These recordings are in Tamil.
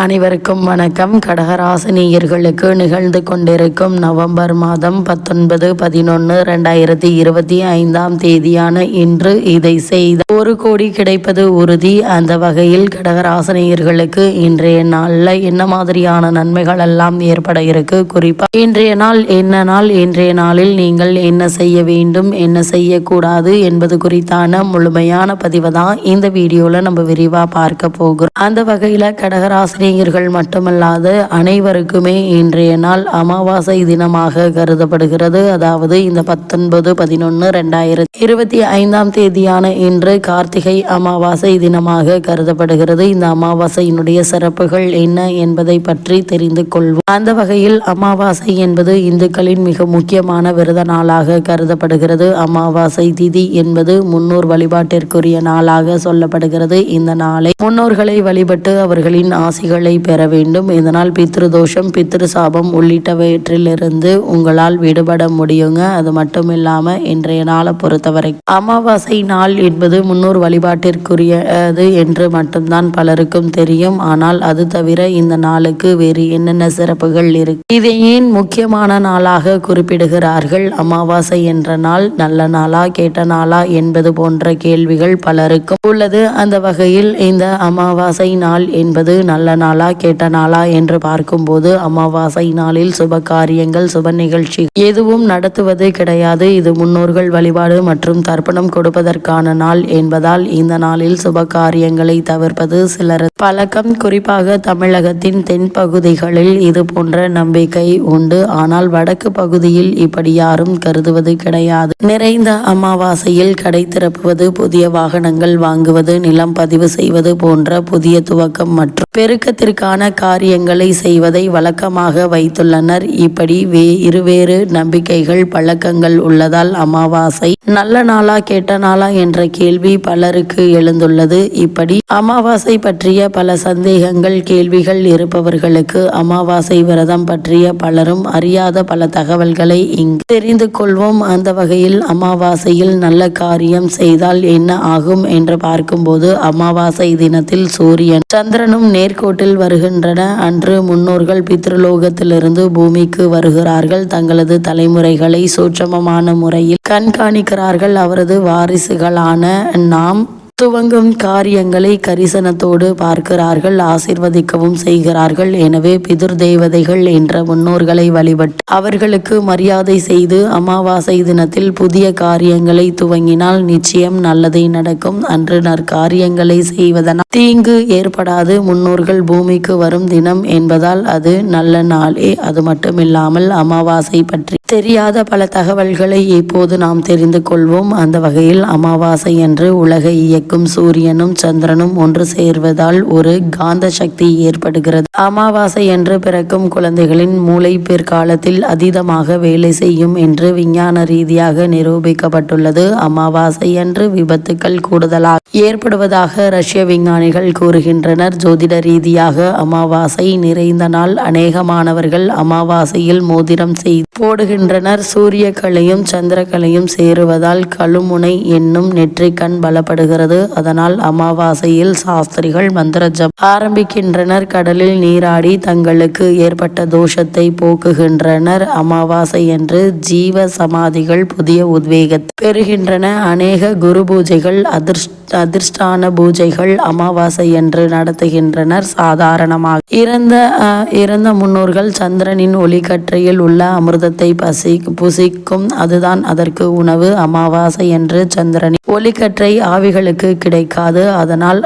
அனைவருக்கும் வணக்கம். கடகராசினியர்களுக்கு நிகழ்ந்து கொண்டிருக்கும் நவம்பர் மாதம் 19/11/2025 தேதியான இன்று இதை செய்த 1 கோடி கிடைப்பது உறுதி. அந்த வகையில் கடகராசினியர்களுக்கு இன்றைய நாளில் என்ன மாதிரியான நன்மைகள் எல்லாம் ஏற்பட இருக்கு, குறிப்பா இன்றைய நாள் என்ன நாள், இன்றைய நாளில் நீங்கள் என்ன செய்ய வேண்டும், என்ன செய்யக்கூடாது என்பது குறித்தான முழுமையான பதிவை தான் இந்த வீடியோல நம்ம விரிவா பார்க்க போகிறோம். அந்த வகையில கடகராசி மட்டுமல்லாது அனைவருக்குமே இன்றைய நாள் அமாவாசை தினமாக கருதப்படுகிறது. அதாவது இந்த 19/11/2025 தேதியான இன்று கார்த்திகை அமாவாசை தினமாக கருதப்படுகிறது. இந்த அமாவாசையினுடைய சிறப்புகள் என்ன என்பதை பற்றி தெரிந்து கொள்வோம். அந்த வகையில் அமாவாசை என்பது இந்துக்களின் மிக முக்கியமான விரத நாளாக கருதப்படுகிறது. அமாவாசை திதி என்பது முன்னோர் வழிபாட்டிற்குரிய நாளாக சொல்லப்படுகிறது. இந்த நாளை முன்னோர்களை வழிபட்டு அவர்களின் ஆசிகள் பெற வேண்டும். இதனால் பித்ரு தோஷம், பித்ரு சாபம் உள்ளிட்டவற்றிலிருந்து உங்களால் விடுபட முடியுங்க. அது மட்டும் இல்லாம இன்றைய நாளை பொறுத்தவரை அமாவாசை நாள் என்பது முன்னோர் வழிபாட்டிற்குரியது என்று மட்டும்தான் பலருக்கும் தெரியும். ஆனால் அது தவிர இந்த நாளுக்கு வேறு என்னென்ன சிறப்புகள் இருக்கு, இதை ஏன் முக்கியமான நாளாக குறிப்பிடுகிறார்கள், அமாவாசை என்ற நாள் நல்ல நாளா கேட்ட நாளா என்பது போன்ற கேள்விகள் பலருக்கும் உள்ளது. அந்த வகையில் இந்த அமாவாசை நாள் என்பது நல்ல நாளா கேட்ட நாளா என்று பார்க்கும்போது அமாவாசை நாளில் சுப காரியங்கள், சுப நிகழ்ச்சி எதுவும் நடத்துவது கிடையாது. இது முன்னோர்கள் வழிபாடு மற்றும் தர்ப்பணம் கொடுப்பதற்கான நாள் என்பதால் இந்த நாளில் சுப காரியங்களை தவிர்ப்பது சிலர் பழக்கம். குறிப்பாக தமிழகத்தின் தென் பகுதிகளில் இது போன்ற நம்பிக்கை உண்டு. ஆனால் வடக்கு பகுதியில் இப்படி யாரும் கருதுவது கிடையாது. நிறைந்த அமாவாசையில் கடை திறப்புவது, புதிய வாகனங்கள் வாங்குவது, நிலம் பதிவு செய்வது போன்ற புதிய துவக்கம் மற்றும் பெருக்கத்திற்கான காரியங்களை செய்வதை வழக்கமாக வைத்துள்ளனர். இப்படி இருவேறு நம்பிக்கைகள், பழக்கங்கள் உள்ளதால் அமாவாசை நல்ல நாளா கேட்ட நாளா என்ற கேள்வி பலருக்கு எழுந்துள்ளது. இப்படி அமாவாசை பற்றிய பல சந்தேகங்கள், கேள்விகள் இருப்பவர்களுக்கு அமாவாசை விரதம் பற்றிய பலரும் அறியாத பல தகவல்களை இங்கு தெரிந்து கொள்வோம். அந்த வகையில் அமாவாசையில் நல்ல காரியம் செய்தால் என்ன ஆகும் என்று பார்க்கும்போது அமாவாசை தினத்தில் சூரியன் சந்திரனும் நேர்கோட்டில் வருகின்றன. அன்று முன்னோர்கள் பித்ருலோகத்திலிருந்து பூமிக்கு வருகிறார்கள். தங்களது தலைமுறைகளை சூட்சமமான முறையில் கண்காணிக்கிறார்கள். அவரது வாரிசுகளான நாம் துவங்கும் காரியங்களை கரிசனத்தோடு பார்க்கிறார்கள், ஆசிர்வதிக்கவும் செய்கிறார்கள். எனவே பிதுர் தேவதைகள் என்ற முன்னோர்களை வழிபட்டு அவர்களுக்கு மரியாதை செய்து அமாவாசை தினத்தில் புதிய காரியங்களை துவங்கினால் நிச்சயம் நல்லதே நடக்கும். அன்று நற்காரியங்களை செய்வதனால் தீங்கு ஏற்படாது. முன்னோர்கள் பூமிக்கு வரும் தினம் என்பதால் அது நல்ல நாளே. அது மட்டுமில்லாமல் அமாவாசை பற்றி தெரியாத பல தகவல்களை இப்போது நாம் தெரிந்து கொள்வோம். அந்த வகையில் அமாவாசை என்று உலகை இயக்கும் சூரியனும் சந்திரனும் ஒன்று சேர்வதால் ஒரு காந்த சக்தி ஏற்படுகிறது. அமாவாசை என்று பிறக்கும் குழந்தைகளின் மூளை பிற்காலத்தில் அதீதமாக வேலை செய்யும் என்று விஞ்ஞான ரீதியாக நிரூபிக்கப்பட்டுள்ளது. அமாவாசை என்று விபத்துக்கள் கூடுதலாக ஏற்படுவதாக ரஷ்ய விஞ்ஞானிகள் கூறுகின்றனர். ஜோதிட ரீதியாக அமாவாசை நிறைந்த நாள். அநேகமானவர்கள் அமாவாசையில் மோதிரம் செய்து போடுகின்றனர். சூரியக்கலையும் சந்திரக்கலையும் சேருவதால் கழுமுனை என்னும் நெற்றிக்கண் பலப்படுகிறது. அதனால் அமாவாசையில் சாஸ்திரிகள் மந்திர ஜபம் ஆரம்பிக்கின்றனர். கடலில் நீராடி தங்களுக்கு ஏற்பட்ட தோஷத்தை போக்குகின்றனர். அமாவாசை என்று ஜீவ சமாதிகள் புதிய உத்வேகத்தை பெறுகின்றன. அநேக குரு பூஜைகள், அதிர்ஷ்டான பூஜைகள் அமாவாசை என்று நடத்துகின்றனர். சாதாரணமாக இறந்த முன்னோர்கள் சந்திரனின் ஒளிக்கற்றையில் உள்ள அமிர்தத்தை புசிக்கும். அதுதான் அதற்கு உணவு. அமாவாசை என்று சந்திரனின் ஒளிக்கற்றை ஆவிகளுக்கு கிடைக்காது. அதனால்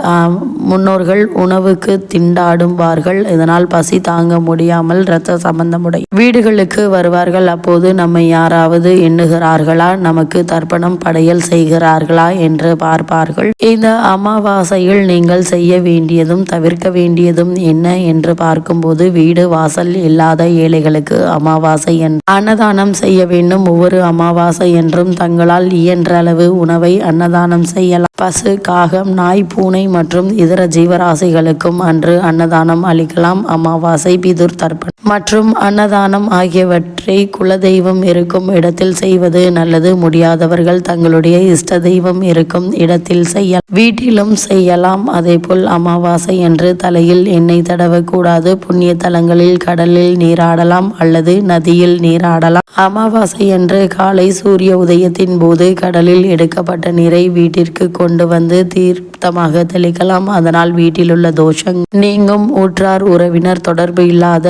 முன்னோர்கள் உணவுக்கு திண்டாடுவார்கள். இதனால் பசி தாங்க முடியாமல் இரத்த சம்பந்தமுடைய வீடுகளுக்கு வருவார்கள். அப்போது நம்மை யாராவது எண்ணுகிறார்களா, நமக்கு தர்ப்பணம் படையல் செய்கிறார்களா என்று பார்ப்பார்கள். இந்த அமாவாசையில் நீங்கள் செய்ய வேண்டியதும் தவிர்க்க வேண்டியதும் என்ன என்று பார்க்கும்போது வீடு வாசல் இல்லாத ஏழைகளுக்கு அமாவாசை அன்னதானம் அன்னதானம் செய்ய வேண்டும். ஒவ்வொரு அமாவாசை என்றும் தங்களால் இயன்ற அளவு உணவை அன்னதானம் செய்யலாம். பசு, காகம், நாய், பூனை மற்றும் இதர ஜீவராசிகளுக்கும் அன்று அன்னதானம் அளிக்கலாம். அமாவாசை, பிதுர் தர்ப்பணம் மற்றும் அன்னதானம் ஆகியவற்றை குலதெய்வம் இருக்கும் இடத்தில் செய்வது நல்லது. முடியாதவர்கள் தங்களுடைய இஷ்ட தெய்வம் இருக்கும் இடத்தில் செய்ய வீட்டிலும் செய்யலாம். அதேபோல் அமாவாசை என்று தலையில் எண்ணெய் தடவக்கூடாது. புண்ணிய தலங்களில் கடலில் நீராடலாம் அல்லது நதியில் நீராடலாம். அமாவாசை என்று காலை சூரிய உதயத்தின் போது கடலில் எடுக்கப்பட்ட நீரை வீட்டிற்கு கொண்டு வந்து தீர்த்தமாக தெளிக்கலாம். அதனால் வீட்டிலுள்ள தோஷம் நீங்கும். ஊற்றார் உறவினர் தொடர்பு இல்லாத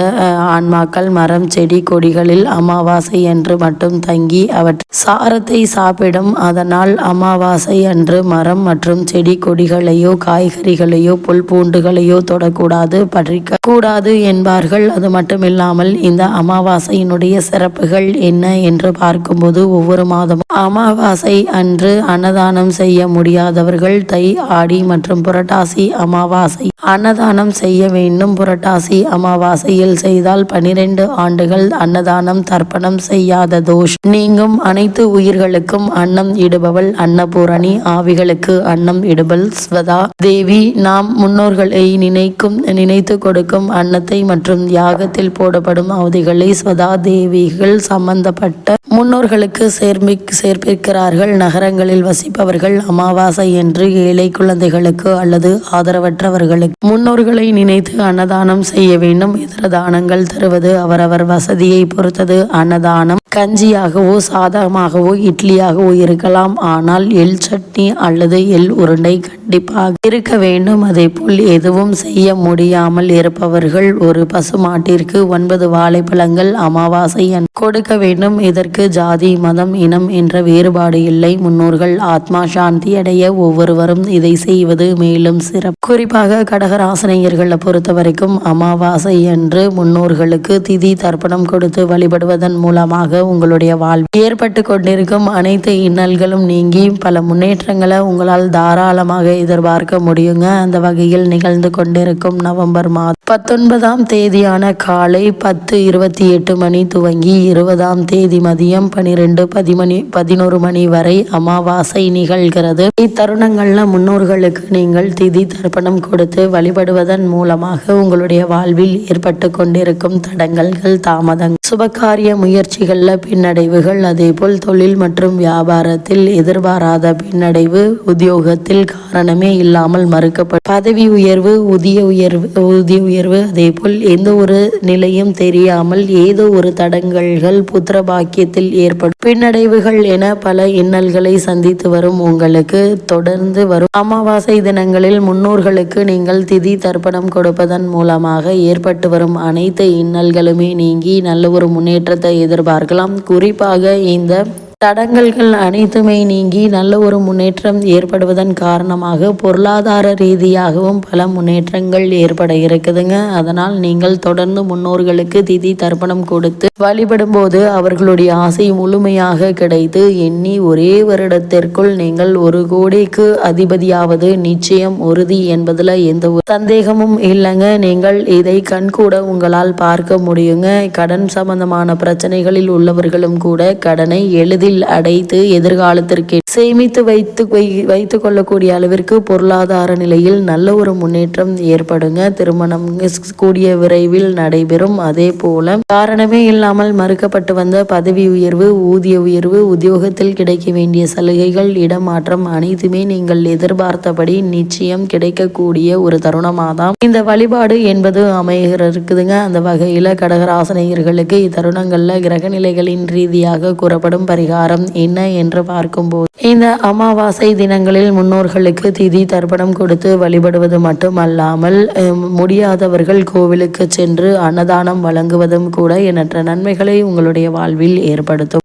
ஆன்மாக்கள் மரம், செடி, கொடிகளில் அமாவாசை என்று மட்டும் தங்கி அவற்றின் சாரத்தை சாப்பிடும். அதனால் அமாவாசை அன்று மரம் மற்றும் செடி கொடிகளையோ காய்கறிகளையோ புல் பூண்டுகளையோ தொடக்கூடாது, பறிக்க கூடாது என்பார்கள். அது மட்டுமில்லாமல் இந்த அமாவாசையினுடைய சிறப்புகள் என்ன என்று பார்க்கும்போது ஒவ்வொரு மாதமும் அமாவாசை அன்று அன்னதானம் செய்ய முடியாதவர்கள் தை, ஆடி மற்றும் புரட்டாசி அமாவாசை அன்னதானம் செய்ய வேண்டும். புரட்டாசி அமாவாசையில் செய்தால் 12 ஆண்டுகள் அன்னதானம் தர்ப்பணம் செய்யாத தோஷம் நீங்கும். அனைத்து உயிர்களுக்கும் அன்னம் இடுபவள் அன்னபூரணி, ஆவிகளுக்கு அன்னம் இடுபவள் ஸ்வதா தேவி. நாம் முன்னோர்களை நினைத்து கொடுக்கும் அன்னத்தை மற்றும் யாகத்தில் போடப்படும் அவதிகளை ஸ்வதா தேவிகள் சம்பந்தப்பட்ட முன்னோர்களுக்கு சேர்ப்பிக்கிறார்கள். நகரங்களில் வசிப்பவர்கள் அமாவாசை என்று ஏழை குழந்தைகளுக்கு அல்லது ஆதரவற்றவர்களுக்கு முன்னோர்களை நினைத்து அன்னதானம் செய்ய வேண்டும். இதர தானங்கள் தருவது அவரவர் வசதியை பொறுத்தது. அன்னதானம் கஞ்சியாகவோ சாதமாகவோ இட்லியாகவோ இருக்கலாம். ஆனால் எள் சட்னி அல்லது எள் உருண்டை கண்டிப்பாக இருக்க வேண்டும். அதேபோல் எதுவும் செய்ய முடியாமல் இருப்பவர்கள் ஒரு பசுமாட்டிற்கு 9 வாழைப்பழங்கள் அமாவாசை கொடுக்க வேண்டும். இதற்கு ஜாதி, மதம், இனம் என்ற வேறுபாடு இல்லை. முன்னோர்கள் ஆத்மா சாந்தி அடைய ஒவ்வொருவரும் இதை செய்வது மேலும் சிறப்பு. குறிப்பாக கடகராசினியர்களை பொறுத்த வரைக்கும் அமாவாசை அன்று முன்னோர்களுக்கு திதி தர்ப்பணம் கொடுத்து வழிபடுவதன் மூலமாக உங்களுடைய வாழ்வில் ஏற்பட்டு கொண்டிருக்கும் அனைத்து இன்னல்களும் நீங்கி பல முன்னேற்றங்களை உங்களால் தாராளமாக எதிர்பார்க்க முடியுங்க. அந்த வகையில் நிகழ்ந்து கொண்டிருக்கும் நவம்பர் மாதம் 19ஆம் தேதியான காலை 10:28 மணி துவங்கி 20ஆம் தேதி மதியம் 12:11 மணி வரை அமாவாசை நிகழ்கிறது. இத்தருணங்கள்ல முன்னோர்களுக்கு நீங்கள் திதி தர்ப்பணம் கொடுத்து வழிபடுவதன் மூலமாக உங்களுடைய வாழ்வில் ஏற்பட்டு கொண்டிருக்கும் தடங்கல்கள், தாமதங்கள், சுபகாரிய முயற்சிகள்ல பின்னடைவுகள், அதேபோல் தொழில் மற்றும் வியாபாரத்தில் எதிர்பாராத பின்னடைவு, உத்தியோகத்தில் காரணமே இல்லாமல் மறுக்கப்பட்ட பதவி உயர்வு, ஊதிய உயர்வு, அதேபோல் எந்த ஒரு நிலையும் தெரியாமல் ஏதோ ஒரு தடங்கல்கள், புத்திர பாக்கியத்தில் ஏற்படும் பின்னடைவுகள் என பல இன்னல்களை சந்தித்து வரும் உங்களுக்கு தொடர்ந்து வரும் அமாவாசை தினங்களில் முன்னோர்களுக்கு நீங்கள் திதி தர்ப்பணம் கொடுப்பதன் மூலமாக ஏற்பட்டு வரும் அனைத்து இன்னல்களுமே நீங்கி நல்ல ஒரு முன்னேற்றத்தை எதிர்பார்க்கலாம். குறிப்பாக இந்த தடங்கல்கள் அனைத்துமே நீங்கி நல்ல ஒரு முன்னேற்றம் ஏற்படுவதன் காரணமாக பொருளாதார ரீதியாகவும் பல முன்னேற்றங்கள் ஏற்பட இருக்குதுங்க. அதனால் நீங்கள் தொடர்ந்து முன்னோர்களுக்கு திதி தர்ப்பணம் கொடுத்து வழிபடும் போது அவர்களுடைய ஆசை முழுமையாக கிடைத்து எண்ணி ஒரே வருடத்திற்குள் நீங்கள் 1 கோடிக்கு அதிபதியாவது நிச்சயம் உறுதி என்பதுல எந்த ஒரு சந்தேகமும் இல்லைங்க. நீங்கள் இதை கண்கூட உங்களால் பார்க்க முடியுங்க. கடன் சம்பந்தமான பிரச்சனைகளில் உள்ளவர்களும் கூட கடனை எளிதில் அடைத்து எதிர்காலத்திற்கு சேமித்து வைத்து கொள்ளக்கூடிய அளவிற்கு பொருளாதார நிலையில் நல்ல ஒரு முன்னேற்றம் ஏற்படுங்க. திருமணம் கூடிய விரைவில் நடைபெறும். அதே போல காரணமே இல்லாமல் மறுக்கப்பட்டு வந்த பதவி உயர்வு, ஊதிய உயர்வு, உத்தியோகத்தில் கிடைக்க வேண்டிய சலுகைகள், இடமாற்றம் அனைத்துமே நீங்கள் எதிர்பார்த்தபடி நிச்சயம் கிடைக்கக்கூடிய ஒரு தருணமாதான் இந்த வழிபாடு என்பது அமைகிறதுங்க. அந்த வகையில கடகராசினியர்களுக்கு இத்தருணங்கள்ல கிரக நிலைகளின் ரீதியாக கூறப்படும் பரிகாரம் என்ன என்று பார்க்கும்போது இந்த அமாவாசை தினங்களில் முன்னோர்களுக்கு திதி தர்ப்பணம் கொடுத்து வழிபடுவது மட்டுமல்லாமல் முடியாதவர்கள் கோவிலுக்கு சென்று அன்னதானம் வழங்குவதும் கூட எண்ணற்ற நன்மைகளை உங்களுடைய வாழ்வில் ஏற்படுத்தும்.